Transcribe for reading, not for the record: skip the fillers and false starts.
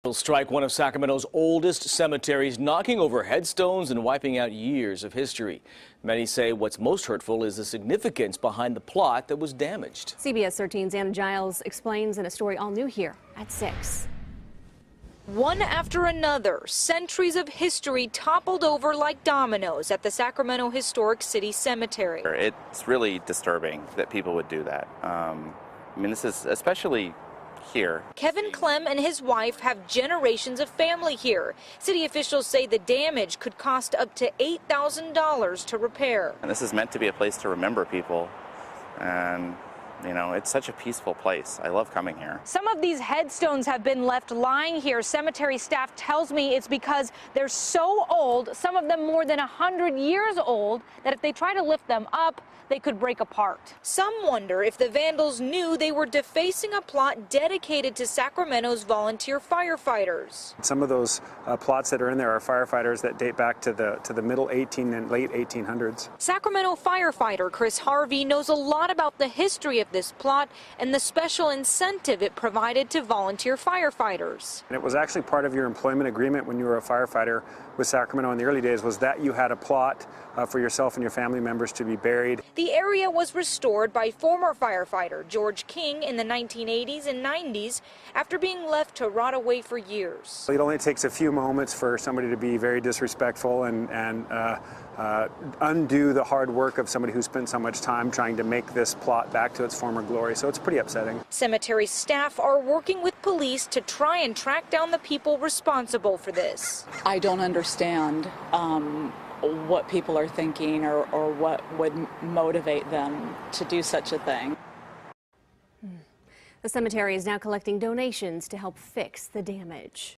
Will strike one of Sacramento's oldest cemeteries, knocking over headstones and wiping out years of history. Many say what's most hurtful is the significance behind the plot that was damaged. CBS 13's Anna Giles explains in a story all new here at 6. One after another, centuries of history toppled over like dominoes at the Sacramento Historic City Cemetery. It's really disturbing that people would do that. This is especially here. Kevin Clem and his wife have generations of family here. City officials say the damage could cost up to $8,000 to repair. And this is meant to be a place to remember people, and it's such a peaceful place. I love coming here. Some of these headstones have been left lying here. Cemetery staff tells me it's because they're so old, some of them more than 100 years old, that if they try to lift them up, they could break apart. Some wonder if the Vandals knew they were defacing a plot dedicated to Sacramento's volunteer firefighters. Some of those plots that are in there are firefighters that date back to the middle 18 and late 1800s. Sacramento firefighter Chris Harvey knows a lot about the history of this plot and the special incentive it provided to volunteer firefighters. And it was actually part of your employment agreement when you were a firefighter with Sacramento in the early days, was that you had a plot for yourself and your family members to be buried. The area was restored by former firefighter George King in the 1980s and 90s after being left to rot away for years. It only takes a few moments for somebody to be very disrespectful and undo the hard work of somebody who spent so much time trying to make this plot back to its former glory. So it's pretty upsetting. Cemetery staff are working with police to try and track down the people responsible for this. I don't understand what people are thinking or what would motivate them to do such a thing. The cemetery is now collecting donations to help fix the damage.